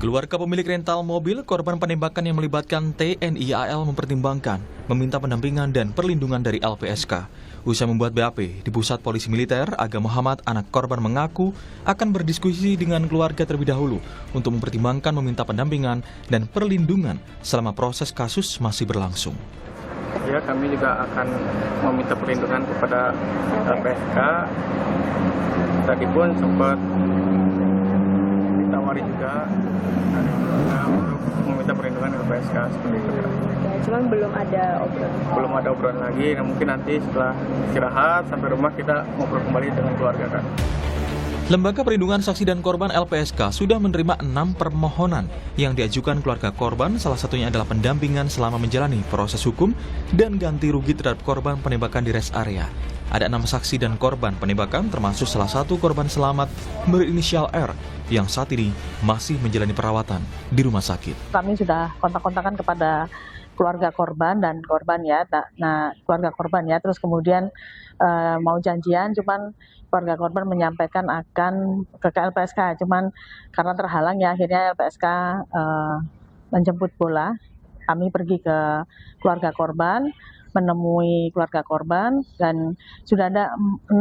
Keluarga pemilik rental mobil korban penembakan yang melibatkan TNI AL mempertimbangkan meminta pendampingan dan perlindungan dari LPSK. Usai membuat BAP di Pusat Polisi Militer, Aga Muhammad, anak korban mengaku akan berdiskusi dengan keluarga terlebih dahulu untuk mempertimbangkan meminta pendampingan dan perlindungan selama proses kasus masih berlangsung. Ya, kami juga akan meminta perlindungan kepada LPSK. Tadi pun sempat ditawari juga untuk meminta perlindungan ke LPSK seperti itu. Ya, cuman belum ada obrolan. Belum ada obrolan lagi. Nah, mungkin nanti setelah istirahat sampai rumah kita ngobrol kembali dengan keluarga kan. Lembaga Perlindungan Saksi dan Korban LPSK sudah menerima 6 permohonan yang diajukan keluarga korban, salah satunya adalah pendampingan selama menjalani proses hukum dan ganti rugi terhadap korban penembakan di rest area. Ada 6 saksi dan korban penembakan, termasuk salah satu korban selamat berinisial R yang saat ini masih menjalani perawatan di rumah sakit. Kami sudah kontak-kontakan kepada keluarga korban dan korban ya. Nah, keluarga korban ya, terus kemudian mau janjian, cuman keluarga korban menyampaikan akan ke LPSK, cuman karena terhalang ya akhirnya LPSK menjemput bola. Kami pergi ke keluarga korban, menemui keluarga korban, dan sudah ada 6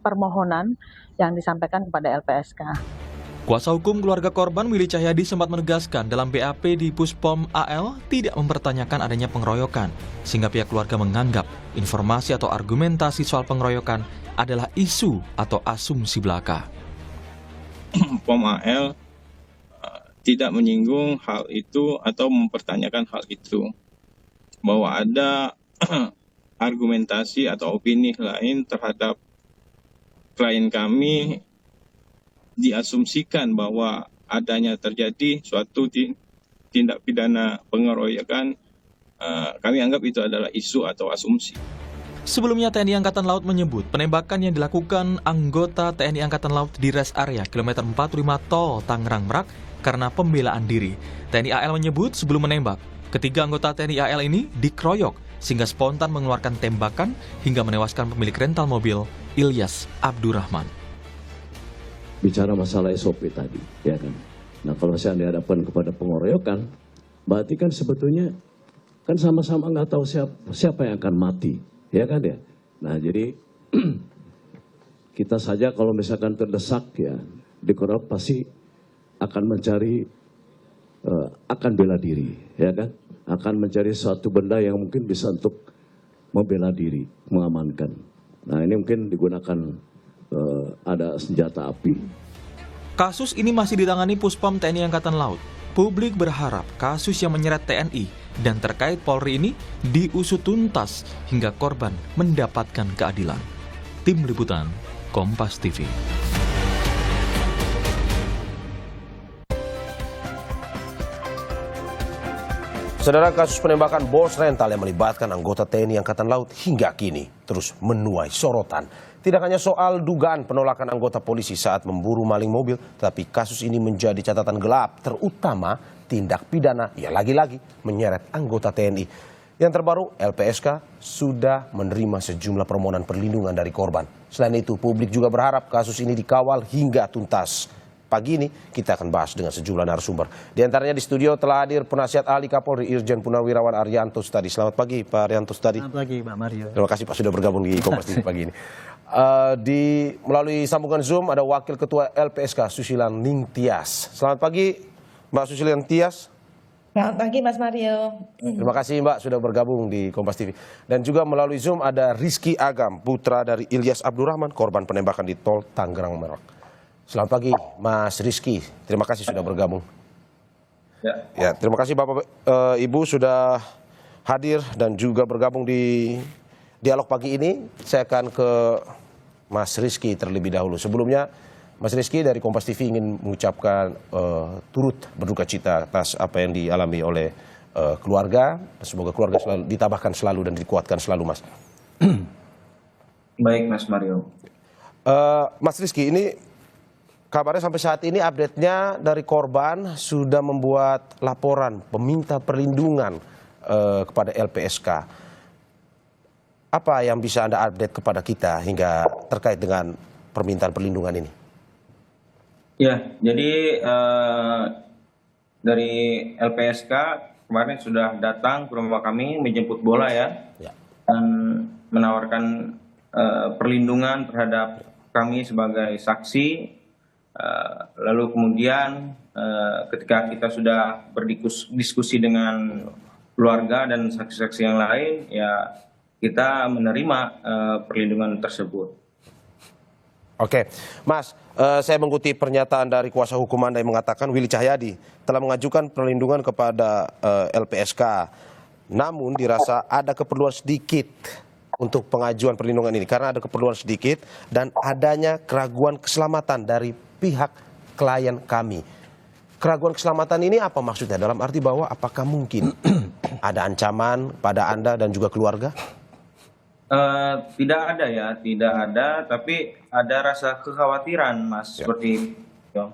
permohonan yang disampaikan kepada LPSK. Kuasa hukum keluarga korban Willy Cahyadi sempat menegaskan dalam BAP di Puspom AL tidak mempertanyakan adanya pengeroyokan, sehingga pihak keluarga menganggap informasi atau argumentasi soal pengeroyokan adalah isu atau asumsi belaka. POM AL tidak menyinggung hal itu atau mempertanyakan hal itu, bahwa ada argumentasi atau opini lain terhadap klien kami diasumsikan bahwa adanya terjadi suatu tindak pidana pengeroyokan. Kami anggap itu adalah isu atau asumsi. Sebelumnya TNI Angkatan Laut menyebut penembakan yang dilakukan anggota TNI Angkatan Laut di rest area kilometer 45 Tol Tangerang Merak karena pembelaan diri. TNI AL menyebut sebelum menembak, ketiga anggota TNI AL ini dikeroyok sehingga spontan mengeluarkan tembakan hingga menewaskan pemilik rental mobil Ilyas Abdurrahman. Bicara masalah SOP tadi, ya kan. Nah, kalau saya dihadapkan kepada pengeroyokan, berarti kan sebetulnya kan sama-sama nggak tahu siapa yang akan mati, ya kan ya. Nah, jadi kita saja kalau misalkan terdesak ya dikeroyok pasti akan mencari, akan bela diri, ya kan. Akan mencari suatu benda yang mungkin bisa untuk membela diri, mengamankan. Nah, ini mungkin digunakan ada senjata api. Kasus ini masih ditangani Puspom TNI Angkatan Laut. Publik berharap kasus yang menyeret TNI dan terkait Polri ini diusut tuntas hingga korban mendapatkan keadilan. Tim Liputan, Kompas TV. Saudara, kasus penembakan bos rental yang melibatkan anggota TNI Angkatan Laut hingga kini terus menuai sorotan. Tidak hanya soal dugaan penolakan anggota polisi saat memburu maling mobil, tapi kasus ini menjadi catatan gelap, terutama tindak pidana yang lagi-lagi menyeret anggota TNI. Yang terbaru, LPSK sudah menerima sejumlah permohonan perlindungan dari korban. Selain itu, publik juga berharap kasus ini dikawal hingga tuntas. Pagi ini kita akan bahas dengan sejumlah narasumber. Di antaranya di studio telah hadir penasihat ahli Kapolri Irjen Purnawirawan Arianto Sutadi. Selamat pagi Pak Arianto Sutadi. Selamat pagi Pak Mario. Terima kasih Pak sudah bergabung di Kompas TV pagi ini. Melalui sambungan Zoom ada Wakil Ketua LPSK Susilan Ningtyas. Selamat pagi Mbak Susilan Ningtyas. Selamat pagi Mas Mario. Terima kasih Mbak sudah bergabung di Kompas TV. Dan juga melalui Zoom ada Rizky Agam, putra dari Ilyas Abdurrahman, korban penembakan di Tol Tangerang Merak. Selamat pagi Mas Rizky, terima kasih sudah bergabung. Ya, terima kasih Bapak Ibu sudah hadir dan juga bergabung di dialog pagi ini. Saya akan ke Mas Rizky terlebih dahulu. Sebelumnya Mas Rizky dari Kompas TV ingin mengucapkan turut berduka cita atas apa yang dialami oleh keluarga. Semoga keluarga selalu ditabahkan selalu dan dikuatkan selalu, Mas. Baik Mas Mario. Mas Rizky, ini kabarnya sampai saat ini update-nya dari korban sudah membuat laporan meminta perlindungan kepada LPSK. Apa yang bisa Anda update kepada kita hingga terkait dengan permintaan perlindungan ini? Ya, jadi dari LPSK kemarin sudah datang ke rumah kami menjemput bola ya, dan menawarkan perlindungan terhadap kami sebagai saksi. Lalu kemudian ketika kita sudah berdiskusi dengan keluarga dan saksi-saksi yang lain, ya kita menerima perlindungan tersebut. Oke, Mas, saya mengutip pernyataan dari kuasa hukum Anda yang mengatakan Willy Cahyadi telah mengajukan perlindungan kepada LPSK. Namun dirasa ada keperluan sedikit untuk pengajuan perlindungan ini karena ada keperluan sedikit dan adanya keraguan keselamatan dari pihak klien kami. Keraguan keselamatan ini apa maksudnya? Dalam arti bahwa apakah mungkin ada ancaman pada Anda dan juga keluarga? Tidak ada ya, tidak ada, tapi ada rasa kekhawatiran, Mas, seperti itu.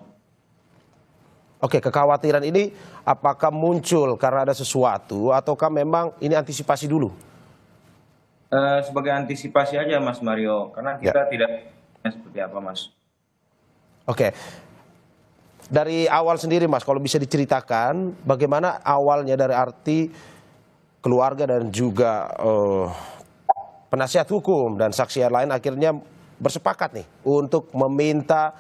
Oke, kekhawatiran ini apakah muncul karena ada sesuatu ataukah memang ini antisipasi dulu? Sebagai antisipasi aja, Mas Mario, karena kita tidak seperti apa, Mas. Oke, dari awal sendiri, Mas, kalau bisa diceritakan bagaimana awalnya dari arti keluarga dan juga penasihat hukum dan saksi yang lain akhirnya bersepakat nih untuk meminta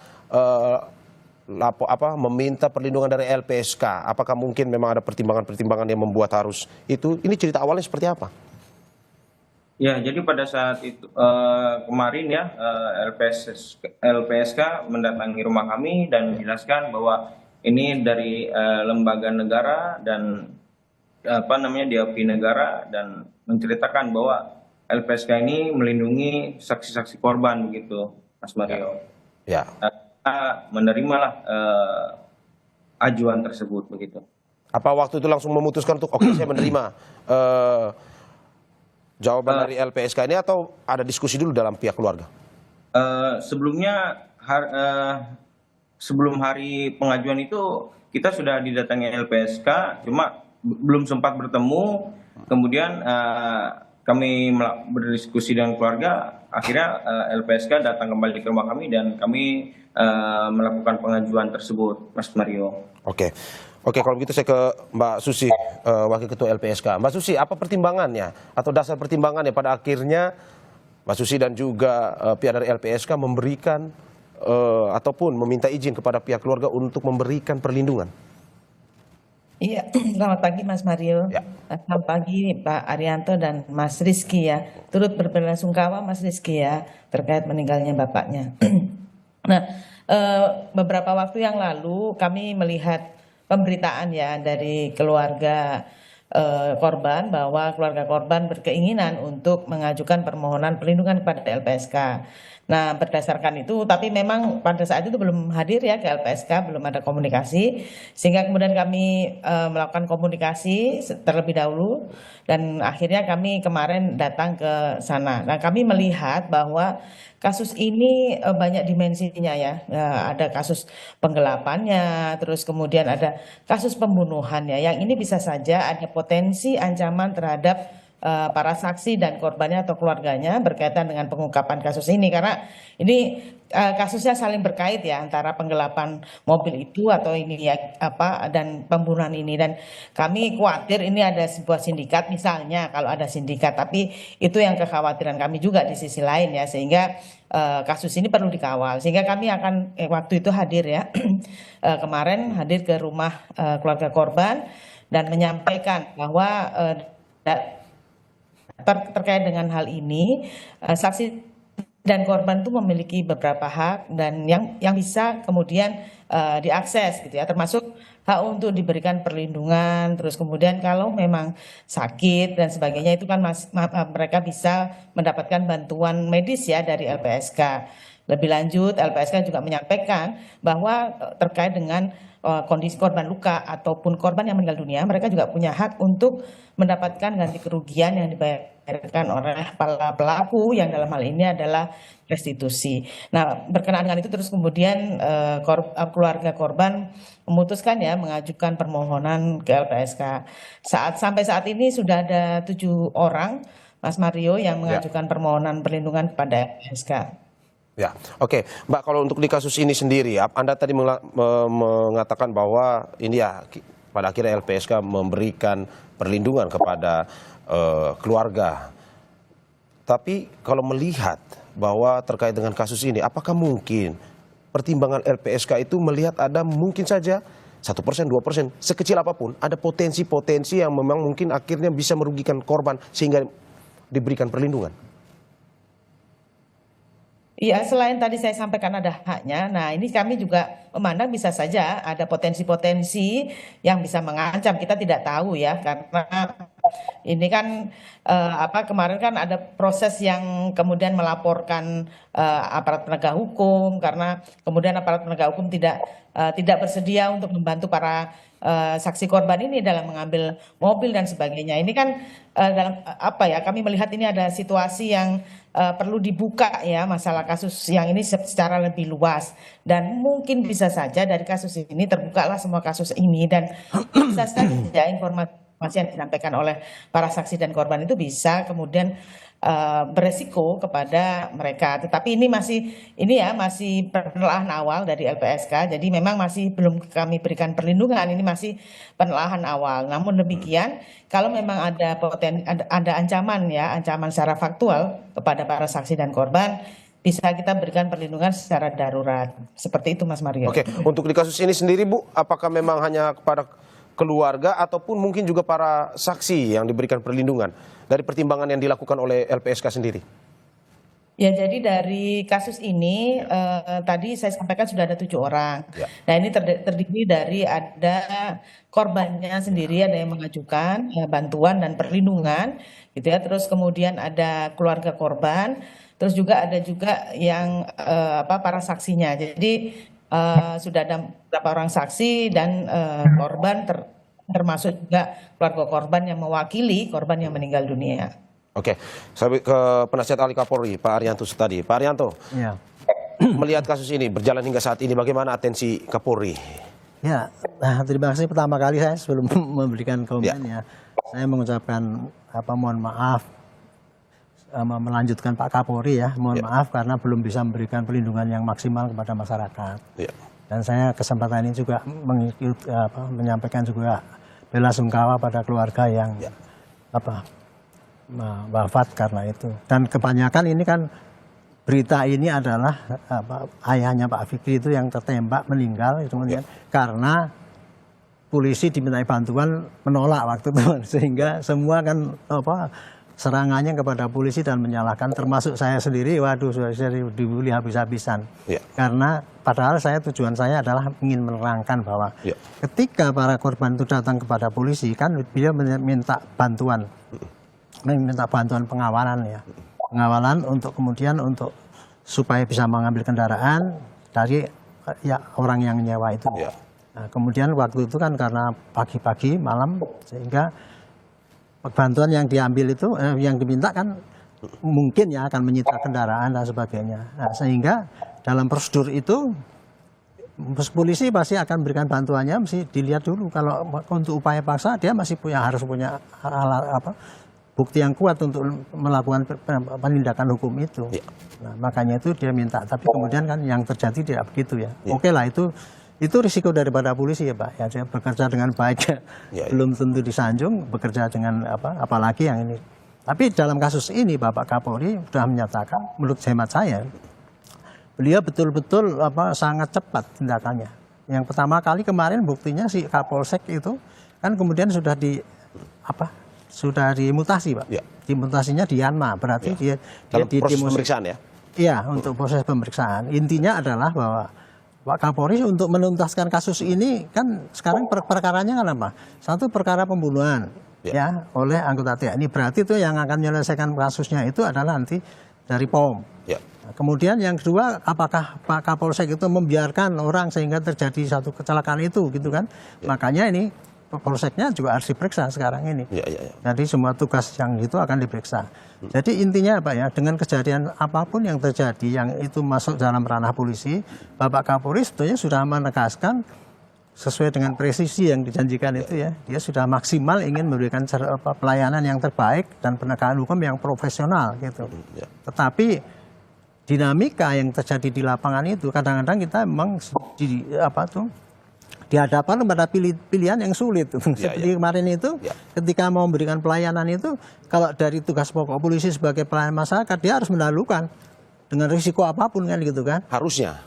meminta perlindungan dari LPSK. Apakah mungkin memang ada pertimbangan-pertimbangan yang membuat harus itu? Ini cerita awalnya seperti apa? Ya, jadi pada saat itu kemarin ya LPSK mendatangi rumah kami dan menjelaskan bahwa ini dari lembaga negara dan diakui negara, dan menceritakan bahwa LPSK ini melindungi saksi-saksi korban begitu, Mas Mario. Ya. Kita menerimalah ajuan tersebut begitu. Apa waktu itu langsung memutuskan untuk oke, saya menerima jawaban dari LPSK ini, atau ada diskusi dulu dalam pihak keluarga? Sebelumnya sebelum hari pengajuan itu kita sudah didatangi LPSK, cuma belum sempat bertemu. Kemudian kami berdiskusi dengan keluarga, akhirnya LPSK datang kembali ke rumah kami dan kami melakukan pengajuan tersebut, Mas Mario. Oke, kalau begitu saya ke Mbak Susi, Wakil Ketua LPSK. Mbak Susi, apa pertimbangannya atau dasar pertimbangannya pada akhirnya Mbak Susi dan juga pihak dari LPSK memberikan ataupun meminta izin kepada pihak keluarga untuk memberikan perlindungan? Iya, selamat pagi Mas Mario. Ya. Selamat pagi Pak Arianto dan Mas Rizky ya. Turut berbelasungkawa Mas Rizky ya terkait meninggalnya bapaknya. Nah, beberapa waktu yang lalu kami melihat pemberitaan ya dari keluarga korban bahwa keluarga korban berkeinginan untuk mengajukan permohonan perlindungan kepada LPSK. Nah, berdasarkan itu, tapi memang pada saat itu belum hadir ya ke LPSK, belum ada komunikasi, sehingga kemudian kami melakukan komunikasi terlebih dahulu, dan akhirnya kami kemarin datang ke sana. Nah, kami melihat bahwa kasus ini banyak dimensinya ya. Ada kasus penggelapannya, terus kemudian ada kasus pembunuhannya. Yang ini bisa saja ada potensi ancaman terhadap para saksi dan korbannya atau keluarganya berkaitan dengan pengungkapan kasus ini, karena ini kasusnya saling berkait ya antara penggelapan mobil itu atau ini ya dan pembunuhan ini, dan kami khawatir ini ada sebuah sindikat misalnya, kalau ada sindikat, tapi itu yang kekhawatiran kami juga di sisi lain ya, sehingga kasus ini perlu dikawal, sehingga kami akan waktu itu hadir ya kemarin hadir ke rumah keluarga korban dan menyampaikan bahwa terkait dengan hal ini, saksi dan korban itu memiliki beberapa hak dan yang bisa kemudian diakses gitu ya, termasuk hak untuk diberikan perlindungan, terus kemudian kalau memang sakit dan sebagainya itu kan mereka bisa mendapatkan bantuan medis ya dari LPSK. Lebih lanjut, LPSK juga menyampaikan bahwa terkait dengan kondisi korban luka ataupun korban yang meninggal dunia, mereka juga punya hak untuk mendapatkan ganti kerugian yang dibayarkan oleh para pelaku yang dalam hal ini adalah restitusi. Nah, berkenaan dengan itu terus kemudian keluarga korban memutuskan ya mengajukan permohonan ke LPSK. Sampai saat ini sudah ada 7 orang, Mas Mario, yang mengajukan permohonan perlindungan kepada LPSK. Ya, oke, Mbak, kalau untuk di kasus ini sendiri, Anda tadi mengatakan bahwa ini ya Pada akhirnya LPSK memberikan perlindungan kepada keluarga. Tapi kalau melihat bahwa terkait dengan kasus ini, apakah mungkin pertimbangan LPSK itu melihat ada mungkin saja 1%, 2%, sekecil apapun, ada potensi-potensi yang memang mungkin akhirnya bisa merugikan korban sehingga diberikan perlindungan? Iya, selain tadi saya sampaikan ada haknya, nah ini kami juga memandang bisa saja ada potensi-potensi yang bisa mengancam, kita tidak tahu ya, karena ini kan kemarin kan ada proses yang kemudian melaporkan aparat penegak hukum, karena kemudian aparat penegak hukum tidak bersedia untuk membantu para saksi korban ini dalam mengambil mobil dan sebagainya. Ini kan kami melihat ini ada situasi yang perlu dibuka ya, masalah kasus yang ini secara lebih luas, dan mungkin bisa saja dari kasus ini terbukalah semua kasus ini, dan bisa saja informasi yang disampaikan oleh para saksi dan korban itu bisa kemudian beresiko kepada mereka. Tetapi ini masih penelaahan awal dari LPSK, jadi memang masih belum kami berikan perlindungan, ini masih penelaahan awal. Namun demikian, kalau memang ada ancaman secara faktual kepada para saksi dan korban, bisa kita berikan perlindungan secara darurat. Seperti itu, Mas Mario. Oke, untuk di kasus ini sendiri, Bu, apakah memang hanya kepada keluarga ataupun mungkin juga para saksi yang diberikan perlindungan dari pertimbangan yang dilakukan oleh LPSK sendiri? Ya, jadi dari kasus ini tadi saya sampaikan sudah ada 7 orang. Ya. Nah, ini terdiri dari ada korbannya sendiri, ada yang mengajukan bantuan dan perlindungan, gitu ya. Terus kemudian ada keluarga korban, terus juga ada yang para saksinya. Jadi sudah ada beberapa orang saksi dan korban, termasuk juga keluarga korban yang mewakili korban yang meninggal dunia. Oke, saya ke penasihat ahli Kapolri, Pak Arianto tadi. Pak Arianto, ya. Melihat kasus ini berjalan hingga saat ini, bagaimana atensi Kapolri? Ya, terima kasih pertama kali saya sebelum memberikan komen ya. Saya mengucapkan mohon maaf, melanjutkan Pak Kapolri ya, mohon maaf karena belum bisa memberikan perlindungan yang maksimal kepada masyarakat. Ya. Dan saya kesempatan ini juga menyampaikan juga bela sungkawa pada keluarga yang wafat karena itu. Dan kebanyakan ini kan berita ini adalah ayahnya Pak Fikri itu yang tertembak meninggal kemudian karena polisi dimintai bantuan menolak waktu itu, sehingga semua kan serangannya kepada polisi dan menyalahkan, termasuk saya sendiri. Waduh, saya dibully habis-habisan. Karena padahal tujuan saya adalah ingin menerangkan bahwa ketika para korban itu datang kepada polisi kan beliau minta bantuan pengawalan ya, pengawalan untuk kemudian supaya bisa mengambil kendaraan dari orang yang nyewa itu. Nah, kemudian waktu itu kan karena pagi-pagi malam, sehingga bantuan yang diambil itu yang diminta kan mungkin ya akan menyita kendaraan dan sebagainya. Nah, sehingga dalam prosedur itu polisi pasti akan berikan bantuannya, mesti dilihat dulu. Kalau untuk upaya paksa dia harus punya bukti yang kuat untuk melakukan penindakan hukum itu. Nah, makanya itu dia minta. Tapi kemudian kan yang terjadi tidak begitu ya. Oke lah, itu risiko daripada polisi ya Pak. Ya, dia bekerja dengan baik belum tentu disanjung, bekerja dengan apalagi yang ini. Tapi dalam kasus ini Bapak Kapolri sudah menyatakan, menurut hemat saya, beliau betul-betul sangat cepat tindakannya. Yang pertama kali kemarin buktinya si Kapolsek itu kan kemudian sudah dimutasi Pak. Dimutasinya di Yanma, berarti dia proses pemeriksaan ya? Iya, untuk proses pemeriksaan. Intinya adalah bahwa Pak Kapolri untuk menuntaskan kasus ini kan sekarang perkaranya kan apa? Satu, perkara pembunuhan oleh anggota TNI. Berarti itu yang akan menyelesaikan kasusnya itu adalah nanti dari POM. Nah, kemudian yang kedua, apakah Pak Kapolsek itu membiarkan orang sehingga terjadi satu kecelakaan itu gitu kan? Makanya ini Polseknya juga harus diperiksa sekarang ini. Jadi semua tugas yang itu akan diperiksa. Jadi intinya apa ya, dengan kejadian apapun yang terjadi yang itu masuk dalam ranah polisi, Bapak Kapolri sebetulnya sudah menegaskan sesuai dengan presisi yang dijanjikan itu ya. Dia sudah maksimal ingin memberikan pelayanan yang terbaik dan penegakan hukum yang profesional gitu. Tetapi dinamika yang terjadi di lapangan itu kadang-kadang kita memang dihadapkan pada pilihan yang sulit. Seperti kemarin itu, ketika mau memberikan pelayanan itu, kalau dari tugas pokok polisi sebagai pelayan masyarakat, dia harus mendahulukan dengan risiko apapun kan gitu kan. Harusnya.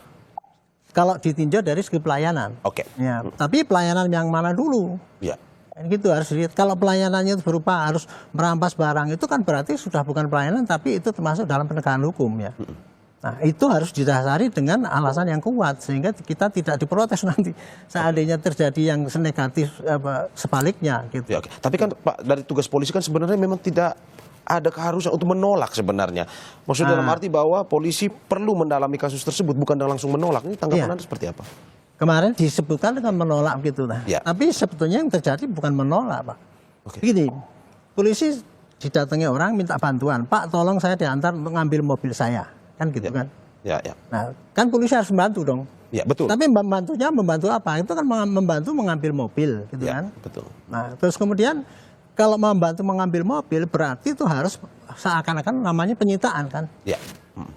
Kalau ditinjau dari segi pelayanan. Oke. Ya, tapi pelayanan yang mana dulu? Ya. Gitu harus dilihat. Kalau pelayanannya itu berupa harus merampas barang, itu kan berarti sudah bukan pelayanan, tapi itu termasuk dalam penegakan hukum ya. Nah, itu harus didasari dengan alasan yang kuat sehingga kita tidak diprotes nanti seandainya terjadi yang negatif sebaliknya gitu. Ya, oke. Tapi kan Pak, dari tugas polisi kan sebenarnya memang tidak ada keharusan untuk menolak sebenarnya. Maksudnya dalam arti bahwa polisi perlu mendalami kasus tersebut bukan langsung menolak. Ini tanggapan Anda seperti apa? Kemarin disebutkan dengan menolak gitu lah. Tapi sebetulnya yang terjadi bukan menolak, Pak. Begini, polisi didatangi orang minta bantuan, Pak tolong saya diantar untuk ngambil mobil saya. Kan gitu kan. Nah, kan polisi harus membantu dong. Ya, betul. Tapi membantu apa? Itu kan membantu mengambil mobil gitu kan. Betul. Nah, terus kemudian kalau membantu mengambil mobil berarti itu harus seakan-akan namanya penyitaan kan.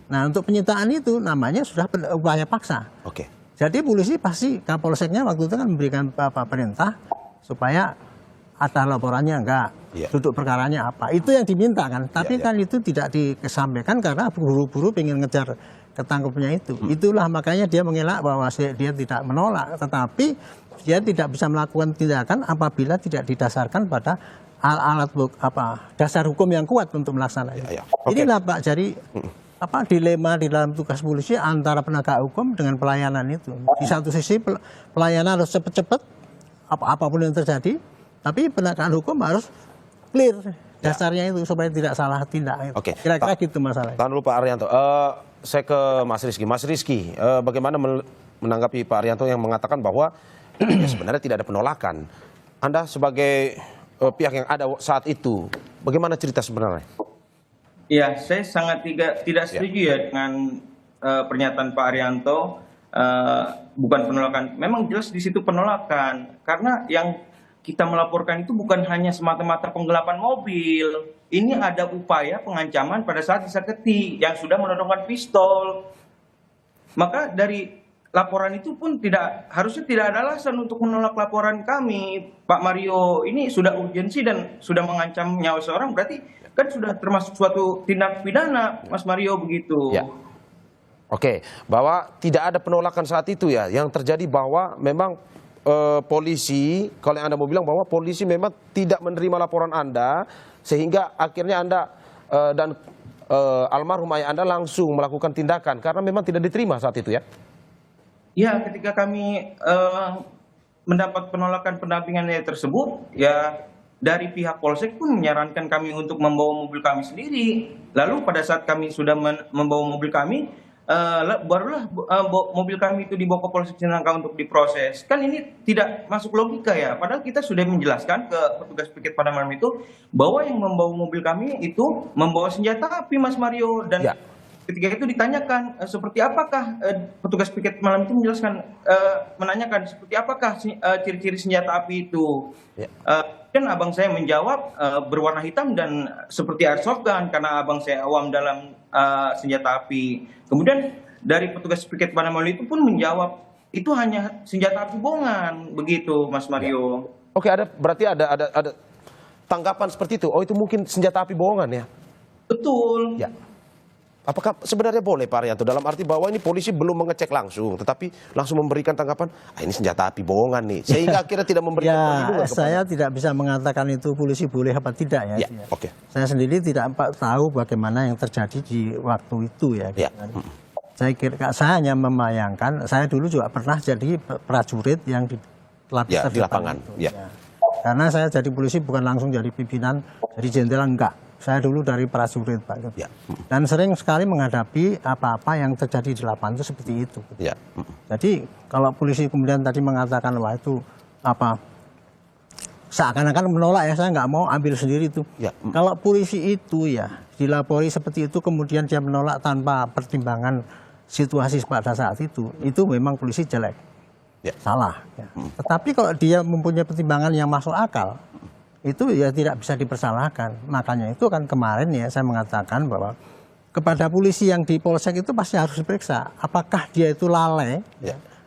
Nah, untuk penyitaan itu namanya sudah upaya paksa. Oke. Jadi polisi pasti Kapolseknya waktu itu kan memberikan perintah supaya ada laporannya enggak, duduk perkaranya apa. Itu yang diminta kan. Tapi kan itu tidak disampaikan karena buru-buru pengen ngejar ketangkepnya itu. Itulah makanya dia mengelak bahwa dia tidak menolak. Tetapi dia tidak bisa melakukan tindakan apabila tidak didasarkan pada alat dasar hukum yang kuat untuk melaksanakan. Inilah Pak, jadi dilema di dalam tugas polisi antara penegak hukum dengan pelayanan itu. Di satu sisi pelayanan harus cepat-cepat apapun yang terjadi, tapi penegakan hukum harus clear dasarnya itu supaya tidak salah tindak. Kira-kira gitu masalahnya. Tahan dulu Pak Arianto. Saya ke Mas Rizky. Mas Rizky, bagaimana menanggapi Pak Arianto yang mengatakan bahwa ya sebenarnya tidak ada penolakan? Anda sebagai pihak yang ada saat itu, bagaimana cerita sebenarnya? Ya, saya sangat tidak setuju ya dengan pernyataan Pak Arianto. Bukan penolakan, memang jelas di situ penolakan karena yang kita melaporkan itu bukan hanya semata-mata penggelapan mobil. Ini ada upaya pengancaman pada saat disakiti yang sudah menodongkan pistol. Maka dari laporan itu pun harusnya tidak ada alasan untuk menolak laporan kami. Pak Mario ini sudah urgensi dan sudah mengancam nyawa seorang, berarti kan sudah termasuk suatu tindak pidana, Mas Mario, begitu. Oke, bahwa tidak ada penolakan saat itu ya. Yang terjadi bahwa memang polisi, kalau yang Anda mau bilang bahwa polisi memang tidak menerima laporan Anda, sehingga akhirnya Anda dan almarhum ayah Anda langsung melakukan tindakan karena memang tidak diterima saat itu ya? Ya, ketika kami mendapat penolakan pendampingan tersebut, ya dari pihak Polsek pun menyarankan kami untuk membawa mobil kami sendiri. Lalu pada saat kami sudah membawa mobil kami, barulah mobil kami itu dibawa ke Polsek Cinangka untuk diproses. Kan ini tidak masuk logika ya. Padahal kita sudah menjelaskan ke petugas piket pada malam itu bahwa yang membawa mobil kami itu membawa senjata api, Mas Mario. Dan ketika itu ditanyakan seperti apakah petugas piket malam itu menanyakan seperti apakah ciri-ciri senjata api itu. Dan abang saya menjawab berwarna hitam dan seperti airsoft gun karena abang saya awam dalam senjata api. Kemudian dari petugas piket pada malam itu pun menjawab itu hanya senjata api bohongan, begitu Mas Mario. Oke, berarti ada tanggapan seperti itu. Oh, itu mungkin senjata api bohongan ya? Betul. Ya. Apakah sebenarnya boleh Pak Arianto dalam arti bahwa ini polisi belum mengecek langsung, tetapi langsung memberikan tanggapan, ini senjata api bohongan nih, sehingga akhirnya tidak memberikan perlindungan kepada... Saya tidak bisa mengatakan itu polisi boleh apa tidak ya. Saya sendiri tidak tahu bagaimana yang terjadi di waktu itu ya. Saya hanya membayangkan, saya dulu juga pernah jadi prajurit yang di lapangan. Karena saya jadi polisi bukan langsung jadi pimpinan, jadi jenderal enggak. Saya dulu dari prajurit Pak. Dan sering sekali menghadapi apa-apa yang terjadi di lapangan itu seperti itu. Jadi kalau polisi kemudian tadi mengatakan wah itu seakan-akan menolak ya, saya nggak mau ambil sendiri itu. Kalau polisi itu ya dilapori seperti itu kemudian dia menolak tanpa pertimbangan situasi pada saat itu memang polisi jelek, salah. Tetapi kalau dia mempunyai pertimbangan yang masuk akal, itu ya tidak bisa dipersalahkan. Makanya itu kan kemarin ya saya mengatakan bahwa kepada polisi yang di Polsek itu pasti harus diperiksa apakah dia itu lalai,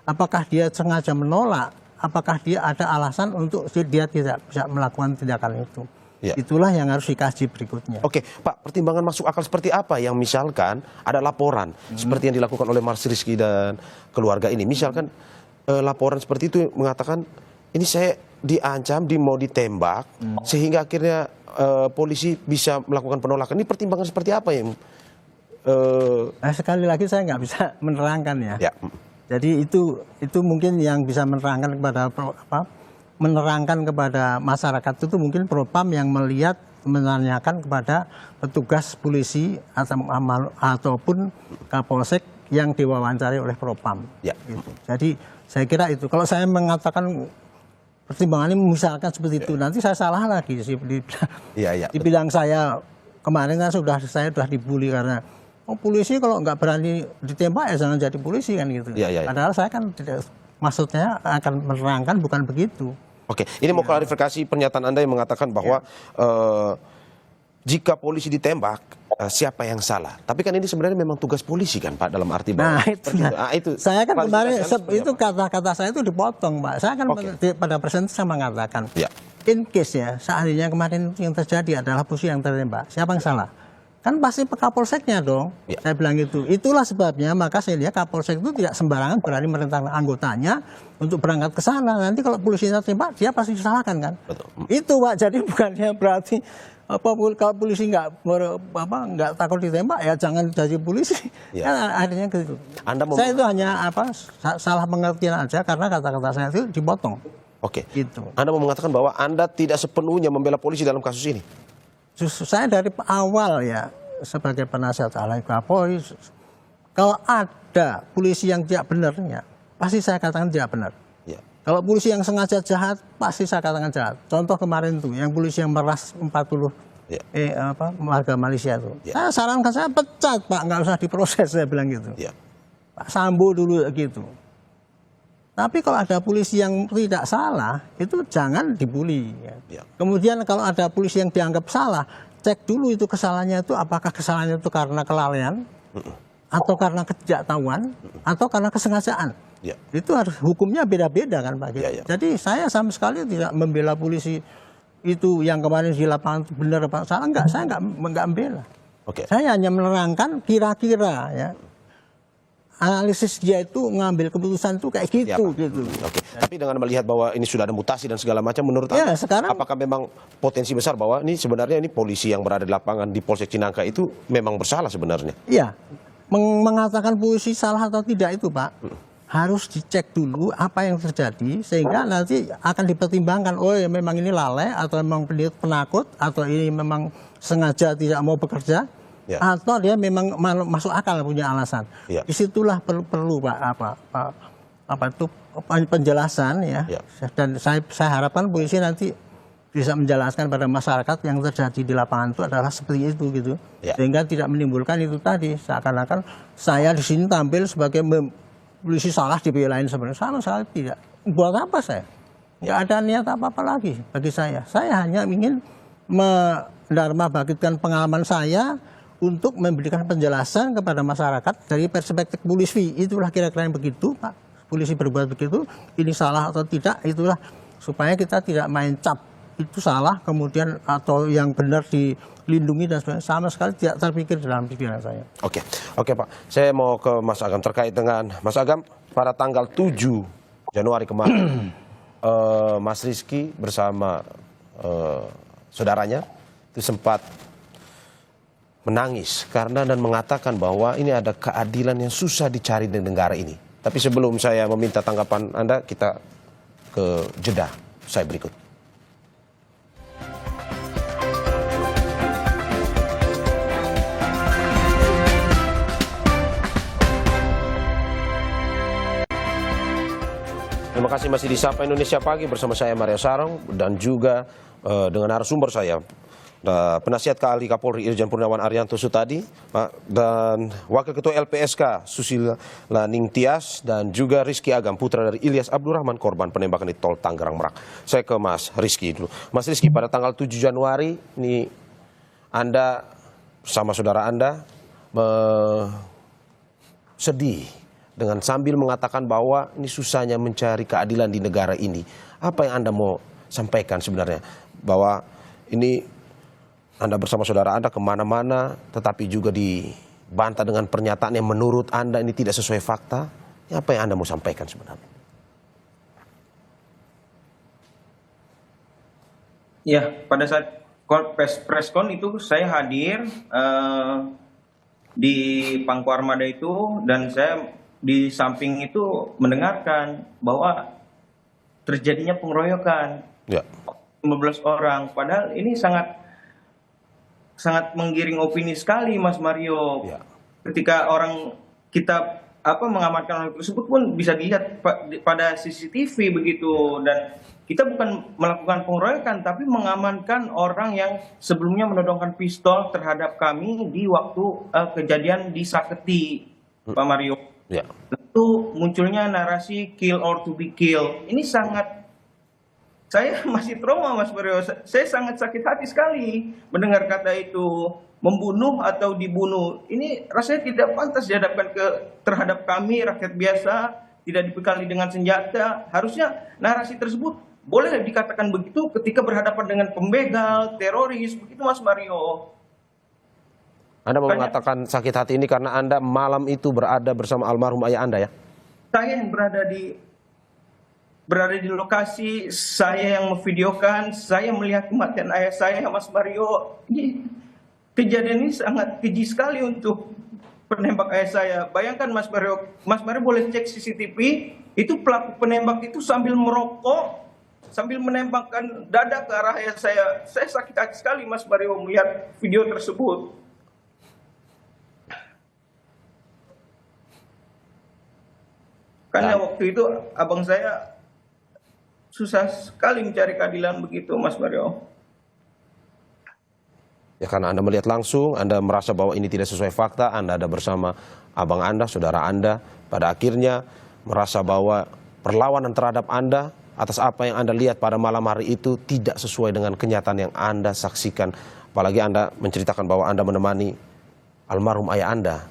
apakah dia sengaja menolak apakah dia ada alasan untuk dia tidak bisa melakukan tindakan itu. Ya. Itulah yang harus dikaji berikutnya. Oke, Pak, pertimbangan masuk akal seperti apa yang misalkan ada laporan seperti yang dilakukan oleh Mas Rizky dan keluarga ini. Misalkan laporan seperti itu mengatakan ini saya diancam, mau ditembak, sehingga akhirnya polisi bisa melakukan penolakan. Ini pertimbangan seperti apa yang? Sekali lagi saya nggak bisa menerangkan ya. Ya. Jadi itu mungkin yang bisa menerangkan kepada menerangkan kepada masyarakat itu mungkin Propam yang melihat menanyakan kepada petugas polisi ataupun Kapolsek yang diwawancari oleh Propam. Ya. Gitu. Jadi saya kira itu. Kalau saya mengatakan pertimbangannya misalkan seperti itu, nanti saya salah lagi di bidang saya kemarin kan saya sudah dibully karena polisi kalau nggak berani ditembak ya jangan jadi polisi kan gitu. Padahal saya kan tidak, maksudnya akan menerangkan bukan begitu. Oke, ini mau klarifikasi pernyataan Anda yang mengatakan bahwa jika polisi ditembak, siapa yang salah? Tapi kan ini sebenarnya memang tugas polisi kan, Pak, dalam arti bahwa itu. Saya kan kemarin itu kata-kata saya itu dipotong, Pak. Saya kan pada presentasi saya mengatakan, in case ya, seandainya kemarin yang terjadi adalah polisi yang tertembak, siapa yang salah? Kan pasti Kapolseknya dong. Saya bilang itu. Itulah sebabnya maka saya lihat Kapolsek itu tidak sembarangan berani merintahkan anggotanya untuk berangkat ke sana. Nanti kalau polisinya tembak, dia pasti disalahkan kan. Betul. Itu Pak. Jadi bukannya berarti kalau polisi nggak takut ditembak ya jangan jadi polisi. Kan akhirnya gitu. Saya itu hanya salah pengertian aja karena kata-kata saya itu dipotong. Oke. Gitu. Anda mau mengatakan bahwa Anda tidak sepenuhnya membela polisi dalam kasus ini? Justru saya dari awal ya sebagai penasihat ahli Kapolri, kalau ada polisi yang tidak benarnya, pasti saya katakan tidak benar. Ya. Kalau polisi yang sengaja jahat, pasti saya katakan jahat. Contoh kemarin tuh, yang polisi yang meras 40 warga Malaysia itu. Saya sarankan saya pecat Pak, nggak usah diproses, saya bilang gitu. Pak Sambo dulu gitu. Tapi kalau ada polisi yang tidak salah, itu jangan dibully. Kemudian kalau ada polisi yang dianggap salah, cek dulu itu kesalahannya itu apakah kesalahannya itu karena kelalaian, atau karena ketidaktahuan, atau karena kesengajaan. Itu harus hukumnya beda-beda kan Pak. Jadi saya sama sekali tidak membela polisi itu yang kemarin di lapangan itu benar apa salah. Enggak, saya enggak membela. Saya hanya menerangkan kira-kira ya. Analisis dia itu ngambil keputusan itu kayak gitu. Tapi dengan melihat bahwa ini sudah ada mutasi dan segala macam, menurut Anda, apakah memang potensi besar bahwa ini sebenarnya ini polisi yang berada di lapangan di Polsek Cinangka itu memang bersalah sebenarnya? Iya, mengatakan polisi salah atau tidak itu Pak, harus dicek dulu apa yang terjadi sehingga nanti akan dipertimbangkan. Oh ya memang ini lalai atau memang penakut atau ini memang sengaja tidak mau bekerja. Atau dia memang masuk akal punya alasan. Disitulah perlu Pak itu penjelasan ya. Dan saya harapkan polisi nanti bisa menjelaskan pada masyarakat yang terjadi di lapangan itu adalah seperti itu gitu. Sehingga tidak menimbulkan itu tadi seakan-akan saya di sini tampil sebagai polisi salah dibelain sebenarnya sama sekali tidak. Buat apa saya? Nggak ada niat apa-apa lagi bagi saya. Saya hanya ingin bangkitkan pengalaman saya untuk memberikan penjelasan kepada masyarakat dari perspektif polisi. Itulah kira-kira yang begitu Pak. Polisi berbuat begitu, ini salah atau tidak, itulah supaya kita tidak main cap. Itu salah, kemudian atau yang benar dilindungi dan sebagainya. Sama sekali tidak terpikir dalam pikiran saya. Oke Pak. Saya mau ke Mas Agam terkait dengan Mas Agam pada tanggal 7 Januari kemarin Mas Rizky bersama saudaranya itu sempat menangis karena dan mengatakan bahwa ini ada keadilan yang susah dicari di negara ini. Tapi sebelum saya meminta tanggapan Anda, kita ke jeda usai berikut. Terima kasih masih di Sapa Indonesia Pagi bersama saya Maria Sarong dan juga dengan narasumber saya penasihat ahli Kapolri Irjen Purnawan Arianto Sutadi, dan Wakil Ketua LPSK Susila Ningtyas dan juga Rizky Agam, putra dari Ilyas Abdurrahman, korban penembakan di Tol Tangerang Merak. Saya ke Mas Rizky dulu. Mas Rizky, pada tanggal 7 Januari ini Anda bersama saudara Anda sedih dengan sambil mengatakan bahwa ini susahnya mencari keadilan di negara ini. Apa yang Anda mau sampaikan sebenarnya? Bahwa ini Anda bersama saudara Anda kemana-mana, tetapi juga dibantah dengan pernyataan yang menurut Anda ini tidak sesuai fakta. Apa yang Anda mau sampaikan sebenarnya? Ya, pada saat preskon itu saya hadir di Pangku Armada itu, dan saya di samping itu mendengarkan bahwa terjadinya pengeroyokan 15 orang. Padahal ini sangat menggiring opini sekali, Mas Mario. Ketika orang kita mengamankan orang tersebut pun bisa dilihat pada CCTV begitu, dan kita bukan melakukan pengeroyokan tapi mengamankan orang yang sebelumnya menodongkan pistol terhadap kami di waktu kejadian di Saketi, Pak Mario. Lalu munculnya narasi kill or to be killed. Ini saya masih trauma, Mas Mario. Saya sangat sakit hati sekali mendengar kata itu, membunuh atau dibunuh. Ini rasanya tidak pantas dihadapkan terhadap kami rakyat biasa, tidak dibekali dengan senjata. Harusnya narasi tersebut boleh dikatakan begitu ketika berhadapan dengan pembegal, teroris, begitu Mas Mario. Anda mau mengatakan sakit hati ini karena Anda malam itu berada bersama almarhum ayah Anda, ya? Saya yang berada di lokasi, saya yang memvideokan, saya melihat kematian ayah saya, Mas Mario. Kejadian ini sangat keji sekali untuk penembak ayah saya. Bayangkan Mas Mario boleh cek CCTV, itu pelaku penembak itu sambil merokok, sambil menembakkan dada ke arah ayah saya. Saya sakit hati sekali, Mas Mario, melihat video tersebut. Karena waktu itu abang saya susah sekali mencari keadilan begitu, Mas Mario. Ya, karena Anda melihat langsung, Anda merasa bahwa ini tidak sesuai fakta, Anda ada bersama abang Anda, saudara Anda, pada akhirnya merasa bahwa perlawanan terhadap Anda atas apa yang Anda lihat pada malam hari itu tidak sesuai dengan kenyataan yang Anda saksikan. Apalagi Anda menceritakan bahwa Anda menemani almarhum ayah Anda.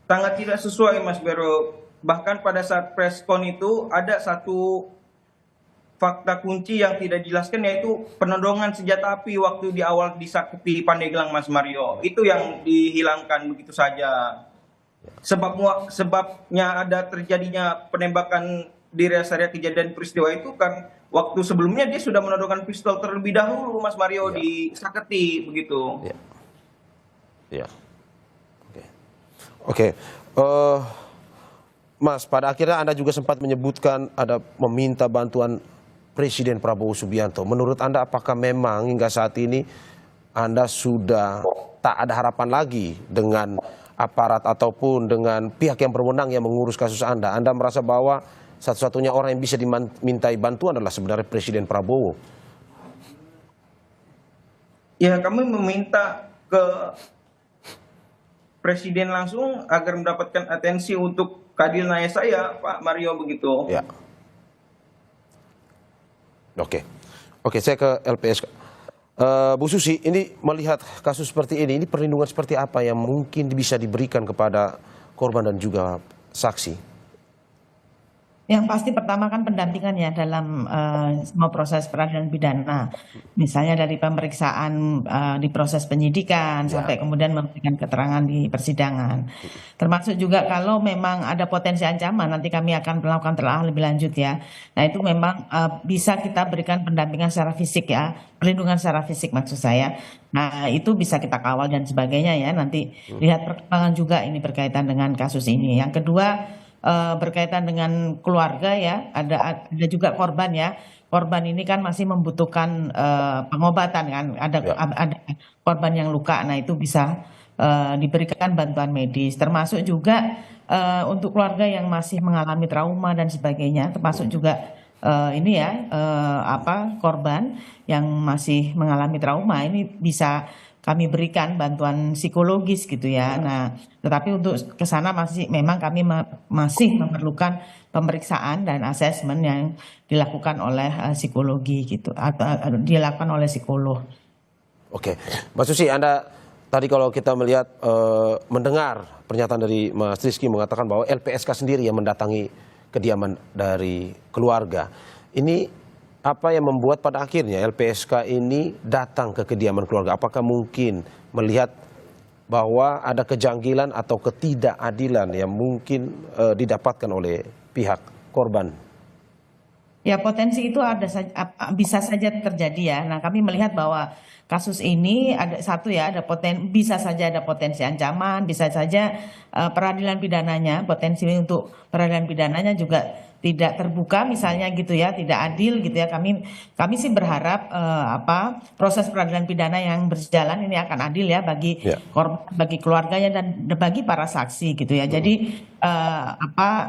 Sangat tidak sesuai, Mas Mario. Bahkan pada saat preskon itu ada satu fakta kunci yang tidak dijelaskan, yaitu penodongan senjata api waktu di awal di Saketi Pandeglang, Mas Mario. Itu yang dihilangkan begitu saja. Sebabnya ada terjadinya penembakan di rest area kejadian peristiwa itu kan waktu sebelumnya dia sudah menodongkan pistol terlebih dahulu, Mas Mario, di Saketi begitu. Oke. Mas, pada akhirnya Anda juga sempat menyebutkan ada meminta bantuan Presiden Prabowo Subianto. Menurut Anda apakah memang hingga saat ini Anda sudah tak ada harapan lagi dengan aparat ataupun dengan pihak yang berwenang yang mengurus kasus Anda? Anda merasa bahwa satu-satunya orang yang bisa dimintai bantuan adalah sebenarnya Presiden Prabowo? Ya, kami meminta ke Presiden langsung agar mendapatkan atensi untuk keadilan ayah saya, Pak Mario, begitu. Ya. Oke, saya ke LPSK. Bu Susi, ini melihat kasus seperti ini perlindungan seperti apa yang mungkin bisa diberikan kepada korban dan juga saksi? Yang pasti pertama kan pendampingan ya dalam semua proses peradilan pidana. Misalnya dari pemeriksaan di proses penyidikan sampai kemudian memberikan keterangan di persidangan. Termasuk juga kalau memang ada potensi ancaman, nanti kami akan melakukan telah lebih lanjut ya. Nah itu memang bisa kita berikan pendampingan secara fisik ya, perlindungan secara fisik maksud saya. Nah itu bisa kita kawal dan sebagainya ya, nanti lihat perkembangan juga ini berkaitan dengan kasus ini. Yang kedua, berkaitan dengan keluarga ya, ada juga korban ya. Korban ini kan masih membutuhkan pengobatan kan, ada korban yang luka, nah itu bisa diberikan bantuan medis. Termasuk juga untuk keluarga yang masih mengalami trauma dan sebagainya, termasuk juga ini ya korban yang masih mengalami trauma ini bisa kami berikan bantuan psikologis gitu ya. Nah, tetapi untuk ke sana memang kami masih memerlukan pemeriksaan dan asesmen yang dilakukan oleh psikologi gitu, atau dilakukan oleh psikolog. Oke, Mbak Susi, Anda Tadi kalau kita melihat, mendengar pernyataan dari Mas Rizky mengatakan bahwa LPSK sendiri yang mendatangi kediaman dari keluarga. Ini apa yang membuat pada akhirnya LPSK ini datang ke kediaman keluarga? Apakah mungkin melihat bahwa ada kejanggalan atau ketidakadilan yang mungkin didapatkan oleh pihak korban? Ya, potensi itu bisa saja terjadi ya. Nah, kami melihat bahwa kasus ini ada bisa saja ada potensi ancaman, bisa saja peradilan pidananya, potensi untuk peradilan pidananya juga tidak terbuka misalnya gitu ya, tidak adil gitu ya. Kami sih berharap proses peradilan pidana yang berjalan ini akan adil ya bagi korban, bagi keluarganya dan bagi para saksi gitu ya. Jadi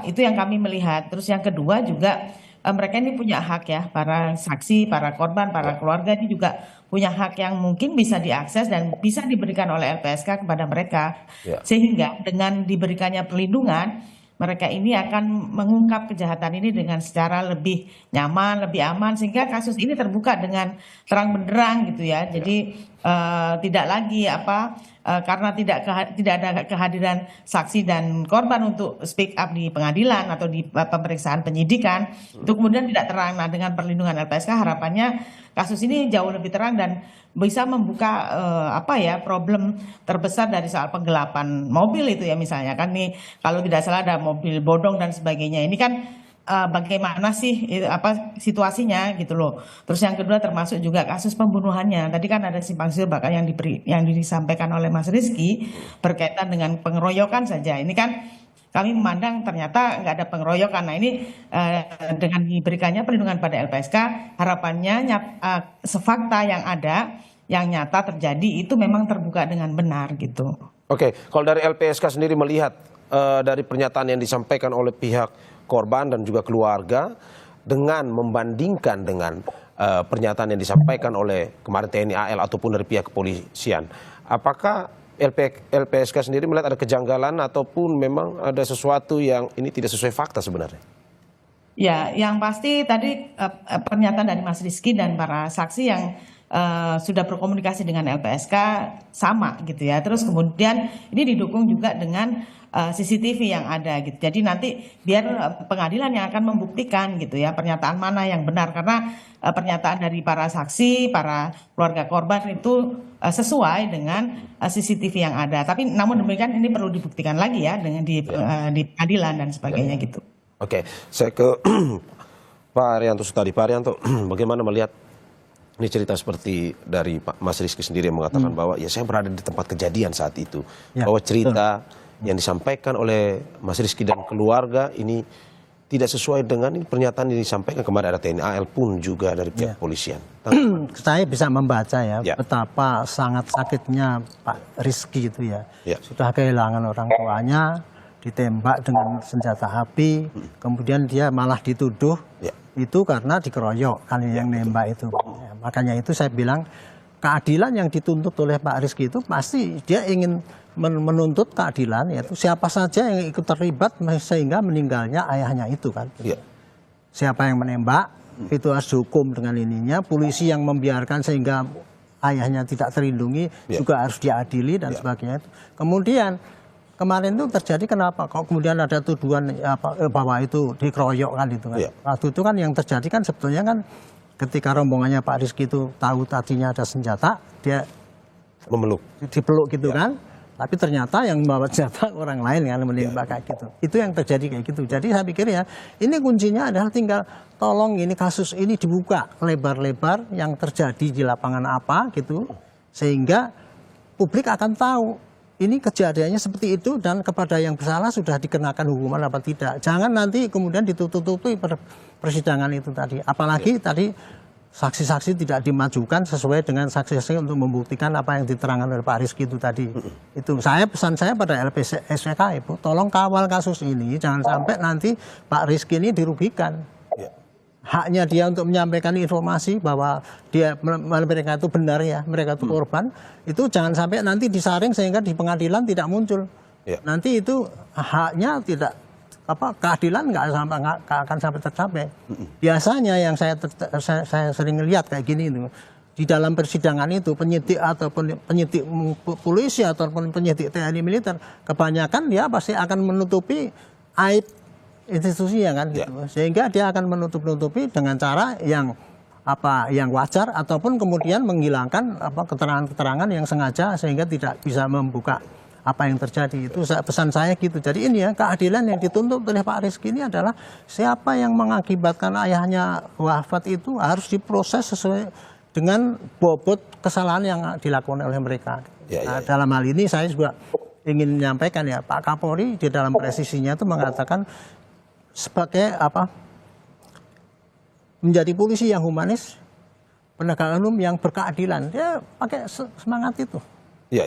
itu yang kami melihat. Terus yang kedua juga mereka ini punya hak ya, para saksi, para korban, para keluarga ini juga punya hak yang mungkin bisa diakses dan bisa diberikan oleh LPSK kepada mereka. Sehingga dengan diberikannya perlindungan, mereka ini akan mengungkap kejahatan ini dengan secara lebih nyaman, lebih aman, sehingga kasus ini terbuka dengan terang benderang gitu ya. Jadi tidak lagi karena tidak ada kehadiran saksi dan korban untuk speak up di pengadilan atau di pemeriksaan penyidikan, itu kemudian tidak terang. Nah, dengan perlindungan LPSK harapannya kasus ini jauh lebih terang dan bisa membuka problem terbesar dari soal penggelapan mobil itu ya, misalnya kan nih kalau tidak salah ada mobil bodong dan sebagainya. Ini kan bagaimana sih situasinya gitu loh. Terus yang kedua termasuk juga kasus pembunuhannya. Tadi kan ada simpang siur bahkan yang disampaikan oleh Mas Rizky berkaitan dengan pengeroyokan saja. Ini kan kami memandang ternyata nggak ada pengeroyokan. Nah, ini dengan diberikannya perlindungan pada LPSK, harapannya sefakta yang ada, yang nyata terjadi itu memang terbuka dengan benar gitu. Oke, kalau dari LPSK sendiri melihat dari pernyataan yang disampaikan oleh pihak korban dan juga keluarga dengan membandingkan dengan pernyataan yang disampaikan oleh kemarin TNI AL ataupun dari pihak kepolisian, apakah LPSK sendiri melihat ada kejanggalan ataupun memang ada sesuatu yang ini tidak sesuai fakta sebenarnya? Ya, yang pasti tadi pernyataan dari Mas Rizky dan para saksi yang sudah berkomunikasi dengan LPSK sama gitu ya. Terus kemudian ini didukung juga dengan CCTV yang ada gitu. Jadi nanti biar pengadilan yang akan membuktikan gitu ya pernyataan mana yang benar, karena pernyataan dari para saksi, para keluarga korban itu sesuai dengan CCTV yang ada. Tapi namun demikian ini perlu dibuktikan lagi ya dengan di pengadilan dan sebagainya gitu. Oke, saya ke Pak Arianto tadi. Pak Arianto, bagaimana melihat ini cerita seperti dari Pak Mas Rizky sendiri yang mengatakan bahwa ya saya berada di tempat kejadian saat itu, bahwa cerita yang disampaikan oleh Mas Rizky dan keluarga ini tidak sesuai dengan ini pernyataan yang disampaikan kemarin ada TNI AL pun juga dari pihak kepolisian. Saya bisa membaca ya betapa sangat sakitnya Pak Rizky itu ya. Sudah kehilangan orang tuanya, ditembak dengan senjata api, kemudian dia malah dituduh itu karena dikeroyok kan yang nembak itu. Ya, makanya itu saya bilang keadilan yang dituntut oleh Pak Rizky itu pasti dia ingin menuntut keadilan, yaitu siapa saja yang ikut terlibat sehingga meninggalnya ayahnya itu kan. Siapa yang menembak itu harus dihukum dengan ininya. Polisi yang membiarkan sehingga ayahnya tidak terlindungi juga harus diadili dan sebagainya. Kemudian kemarin itu terjadi kenapa? Kok kemudian ada tuduhan bahwa itu dikeroyok kan itu kan. Waktu itu kan yang terjadi kan sebetulnya kan ketika rombongannya Pak Rizky itu tahu tadinya ada senjata, dia dipeluk gitu kan. Tapi ternyata yang membawa senjata orang lain kan menembak kayak gitu. Itu yang terjadi kayak gitu. Jadi saya pikir ya ini kuncinya adalah tinggal tolong ini kasus ini dibuka lebar-lebar yang terjadi di lapangan apa gitu. Sehingga publik akan tahu ini kejadiannya seperti itu dan kepada yang bersalah sudah dikenakan hukuman apa tidak. Jangan nanti kemudian ditutup-tutupi persidangan itu tadi. Apalagi tadi saksi-saksi tidak dimajukan sesuai dengan saksi-saksi untuk membuktikan apa yang diterangkan oleh Pak Rizky itu tadi. Itu pesan saya pada LPSK Ibu, tolong kawal kasus ini, jangan sampai nanti Pak Rizky ini dirugikan. Haknya dia untuk menyampaikan informasi bahwa mereka itu benar ya, mereka itu korban, itu jangan sampai nanti disaring sehingga di pengadilan tidak muncul. Nanti itu haknya tidak keadilan nggak akan sampai tercapai. Biasanya yang saya sering lihat kayak gini itu di dalam persidangan itu penyidik ataupun penyidik polisi ataupun penyidik TNI militer, kebanyakan dia pasti akan menutupi aib institusinya kan gitu. Sehingga dia akan menutupi dengan cara yang wajar ataupun kemudian menghilangkan keterangan-keterangan yang sengaja sehingga tidak bisa membuka apa yang terjadi. Itu pesan saya gitu. Jadi ini ya, keadilan yang dituntut oleh Pak Rizky ini adalah siapa yang mengakibatkan ayahnya wafat itu harus diproses sesuai dengan bobot kesalahan yang dilakukan oleh mereka. Dalam hal ini saya juga ingin menyampaikan ya, Pak Kapolri di dalam presisinya itu mengatakan sebagai menjadi polisi yang humanis, penegak hukum yang berkeadilan. Dia pakai semangat itu. Ya,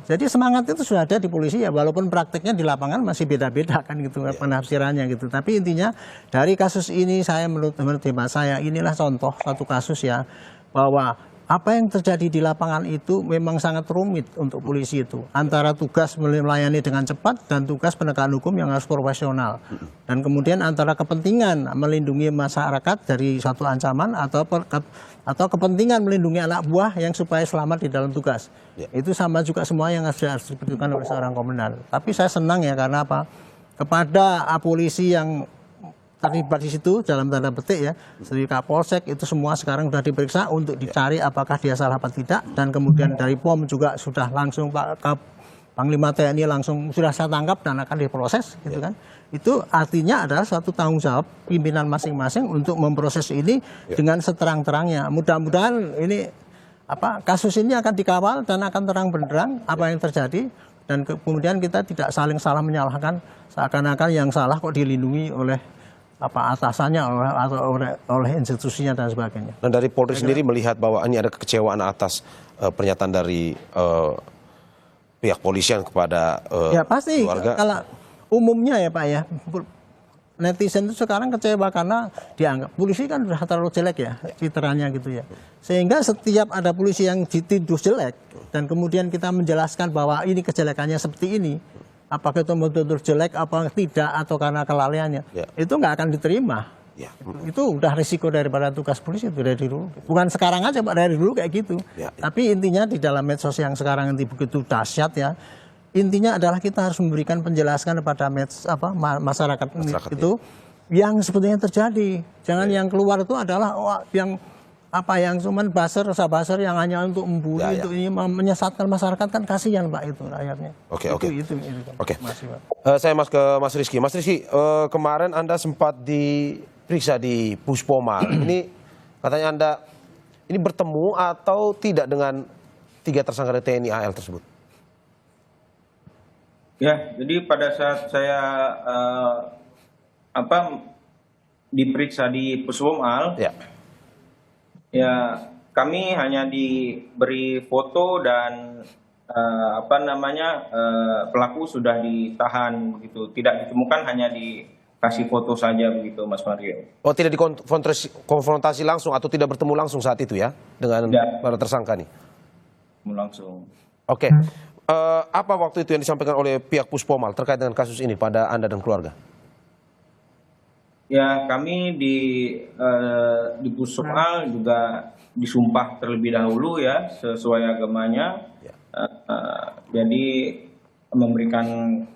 jadi semangat itu sudah ada di polisi ya, walaupun prakteknya di lapangan masih beda-beda kan gitu penafsirannya gitu. Tapi intinya dari kasus ini saya menurut hemat saya inilah contoh satu kasus ya, bahwa apa yang terjadi di lapangan itu memang sangat rumit untuk polisi itu. Antara tugas melayani dengan cepat dan tugas penegakan hukum yang harus profesional. Dan kemudian antara kepentingan melindungi masyarakat dari suatu ancaman atau kepentingan melindungi anak buah yang supaya selamat di dalam tugas. Itu sama juga semua yang harus diperhitungkan oleh seorang komandan. Tapi saya senang ya karena apa? Kepada polisi yang terlibat di situ dalam tanda petik ya, dari Kapolsek itu semua sekarang sudah diperiksa untuk dicari apakah dia salah apa tidak, dan kemudian dari POM juga sudah langsung Pak Panglima TNI langsung sudah saya tangkap dan akan diproses gitu kan. Itu artinya adalah suatu tanggung jawab pimpinan masing-masing untuk memproses ini dengan seterang-terangnya. Mudah-mudahan ini kasus ini akan dikawal dan akan terang benderang apa yang terjadi, dan kemudian kita tidak saling salah menyalahkan seakan-akan yang salah kok dilindungi oleh atasannya oleh institusinya dan sebagainya. Dan dari Polri sendiri melihat bahwa ini ada kekecewaan atas pernyataan dari pihak polisian kepada ya pasti keluarga. Kalau umumnya ya Pak ya, netizen itu sekarang kecewa karena dianggap polisi kan sudah terlalu jelek ya citranya gitu ya, sehingga setiap ada polisi yang dituduh jelek dan kemudian kita menjelaskan bahwa ini kejelekannya seperti ini, apakah itu betul-betul jelek apa tidak atau karena kelalaiannya, itu nggak akan diterima. Itu udah risiko daripada tugas polisi itu dari dulu. Bukan sekarang aja Pak, dari dulu kayak gitu. Tapi intinya di dalam medsos yang sekarang ini begitu dahsyat ya, intinya adalah kita harus memberikan penjelasan kepada masyarakat itu yang sebetulnya terjadi. Jangan yang keluar itu adalah yang cuman buzzer yang hanya untuk membuli, untuk ini menyesatkan masyarakat, kan kasihan Pak itu rakyatnya. Oke. Pak. Saya ke Mas Rizky. Mas Rizky, kemarin Anda sempat diperiksa di Puspomal. Ini katanya Anda ini bertemu atau tidak dengan 3 tersangka dari TNI AL tersebut? Ya, jadi pada saat saya diperiksa di Puspomal, ya kami hanya diberi foto dan pelaku sudah ditahan begitu, tidak ditemukan, hanya dikasih foto saja begitu Mas Mario. Oh, tidak dikonfrontasi langsung atau tidak bertemu langsung saat itu ya dengan para tersangka nih? Langsung. Oke. Apa waktu itu yang disampaikan oleh pihak Puspomal terkait dengan kasus ini pada Anda dan keluarga? Ya, kami di Puspomal juga disumpah terlebih dahulu ya sesuai agamanya. Jadi memberikan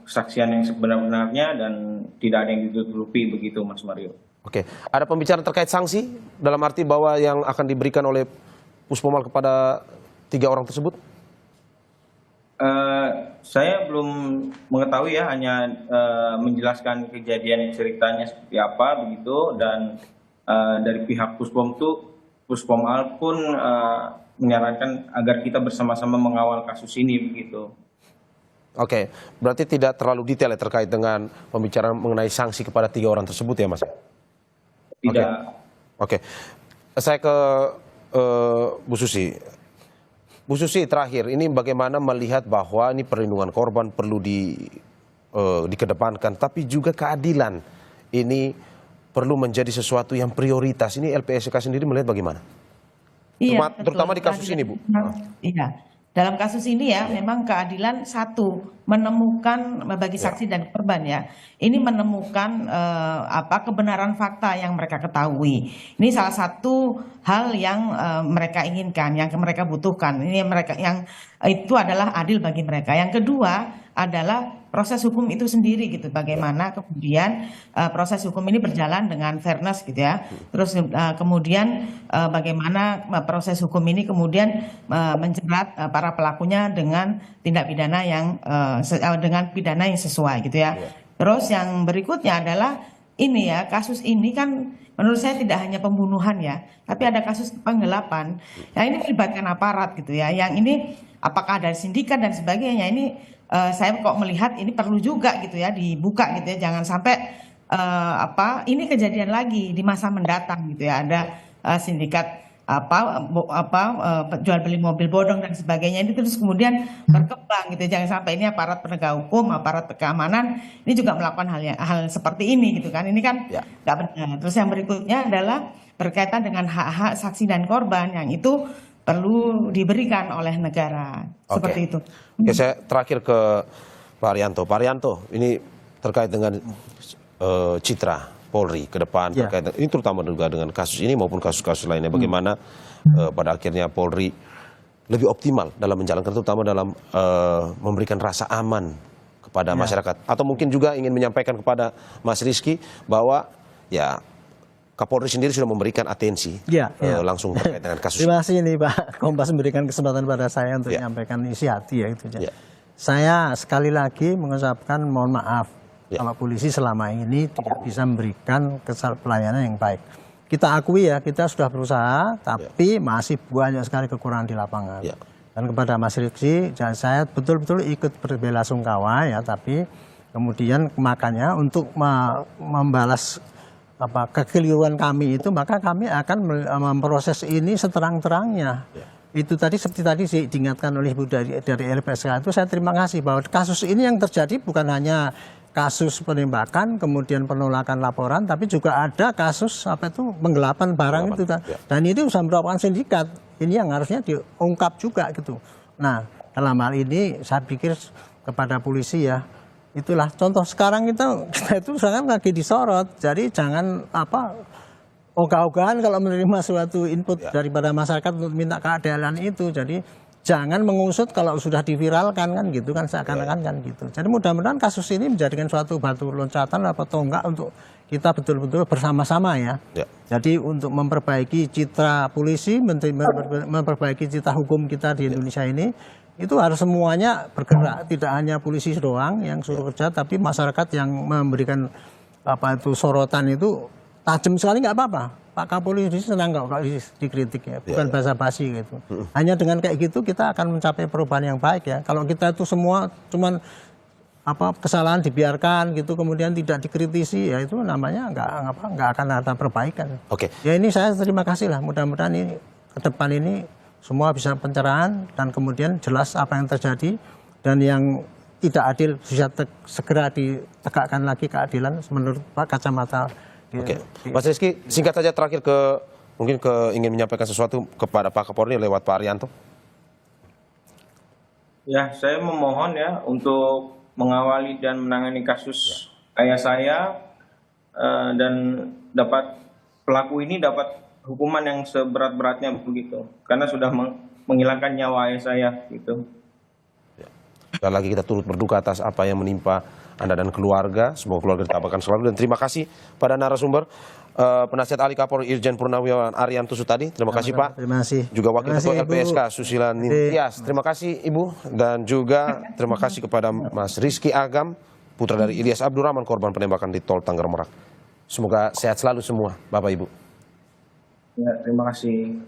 kesaksian yang sebenar-benarnya dan tidak ada yang ditutupi begitu Mas Mario. Oke, ada pembicaraan terkait sanksi dalam arti bahwa yang akan diberikan oleh Puspomal kepada 3 orang tersebut? Saya belum mengetahui ya, hanya menjelaskan kejadian ceritanya seperti apa begitu, dan dari pihak Puspomal pun menyarankan agar kita bersama-sama mengawal kasus ini begitu. Oke, berarti tidak terlalu detail ya terkait dengan pembicaraan mengenai sanksi kepada 3 orang tersebut ya Mas? Tidak. Oke. Saya ke Bu Susi. Bu Susi, terakhir ini bagaimana melihat bahwa ini perlindungan korban perlu dikedepankan, tapi juga keadilan ini perlu menjadi sesuatu yang prioritas. Ini LPSK sendiri melihat bagaimana? Iya, Terutama di kasus ini, Bu. Iya. dalam kasus ini ya memang keadilan satu menemukan bagi saksi dan korban ya. Ini menemukan kebenaran fakta yang mereka ketahui. Ini salah satu hal yang mereka inginkan, yang mereka butuhkan. Ini yang itu adalah adil bagi mereka. Yang kedua adalah proses hukum itu sendiri gitu, bagaimana kemudian proses hukum ini berjalan dengan fairness gitu ya. Terus kemudian bagaimana proses hukum ini kemudian menjerat para pelakunya dengan tindak pidana yang dengan pidana yang sesuai gitu ya. Terus yang berikutnya adalah ini ya, kasus ini kan menurut saya tidak hanya pembunuhan ya, tapi ada kasus penggelapan. Yang ini melibatkan aparat gitu ya. Yang ini apakah ada sindikat dan sebagainya, ini saya kok melihat ini perlu juga gitu ya dibuka gitu ya, jangan sampai ini kejadian lagi di masa mendatang gitu ya, ada sindikat jual beli mobil bodong dan sebagainya, ini terus kemudian berkembang gitu, jangan sampai ini aparat penegak hukum, aparat keamanan ini juga melakukan hal seperti ini gitu kan, ini kan nggak benar. Terus yang berikutnya adalah berkaitan dengan hak-hak saksi dan korban yang itu perlu diberikan oleh negara. Seperti itu. Oke, saya terakhir ke Pak Arianto. Pak Arianto, ini terkait dengan citra Polri ke depan, terkait ini terutama juga dengan kasus ini maupun kasus-kasus lainnya. Bagaimana pada akhirnya Polri lebih optimal dalam menjalankan, terutama dalam memberikan rasa aman kepada masyarakat. Atau mungkin juga ingin menyampaikan kepada Mas Rizky bahwa ya Kapolri sendiri sudah memberikan atensi langsung terkait dengan kasus. Terima kasih nih Pak Kompas memberikan kesempatan pada saya untuk menyampaikan isi hati ya itu. Saya sekali lagi mengucapkan mohon maaf kalau polisi selama ini tidak bisa memberikan pelayanan yang baik. Kita akui ya, kita sudah berusaha, tapi masih banyak sekali kekurangan di lapangan. Dan kepada Mas Rizky, saya betul-betul ikut berbelasungkawa ya, tapi kemudian makanya untuk membalas kekeliruan kami itu, maka kami akan memproses ini seterang-terangnya. Itu tadi seperti tadi diingatkan oleh Ibu dari LPSK itu, saya terima kasih bahwa kasus ini yang terjadi bukan hanya kasus penembakan kemudian penolakan laporan, tapi juga ada kasus penggelapan barang itu dan itu sudah merupakan sindikat. Ini yang harusnya diungkap juga gitu. Nah, dalam hal ini saya pikir kepada polisi ya, itulah contoh sekarang kita itu sekarang lagi disorot, jadi jangan ogah-ogahan kalau menerima suatu input daripada masyarakat untuk minta keadilan itu. Jadi jangan mengusut kalau sudah diviralkan kan gitu kan, seakan-akan kan gitu. Jadi mudah-mudahan kasus ini menjadikan suatu batu loncatan atau tonggak untuk kita betul-betul bersama-sama ya. Jadi untuk memperbaiki citra polisi, memperbaiki citra hukum kita di Indonesia ini, itu harus semuanya bergerak, tidak hanya polisi doang yang suruh kerja, tapi masyarakat yang memberikan sorotan itu tajam sekali, nggak apa-apa. Pak Kapolri senang kalau dikritik ya, bukan basa-basi gitu. Hanya dengan kayak gitu kita akan mencapai perubahan yang baik ya. Kalau kita itu semua cuman kesalahan dibiarkan gitu, kemudian tidak dikritisi, ya itu namanya nggak akan ada perbaikan. Ya ini saya terima kasih lah, mudah-mudahan ini ke depan ini semua bisa pencerahan dan kemudian jelas apa yang terjadi, dan yang tidak adil bisa segera ditegakkan lagi keadilan menurut kacamata. Mas Rizky, singkat saja terakhir ingin menyampaikan sesuatu kepada Pak Kapolri lewat Pak Arianto. Ya, saya memohon ya untuk mengawali dan menangani kasus ayah saya dan pelaku ini dapat hukuman yang seberat-beratnya begitu, karena sudah menghilangkan nyawa ayah saya gitu. Sekali lagi kita turut berduka atas apa yang menimpa Anda dan keluarga. Semoga keluarga ditabakan selalu, dan terima kasih pada narasumber Penasihat Ahli Kapolri Irjen Purnawirawan Arianto Sutadi. Terima kasih Pak. Terima kasih. Juga Wakil Ketua LPSK Susila Ningtyas. Terima kasih Ibu, dan juga terima kasih kepada Mas Rizky Agam, putra dari Ilyas Abdurrahman, korban penembakan di Tol Tanggerang Merak. Semoga sehat selalu semua Bapak Ibu. Ya, terima kasih.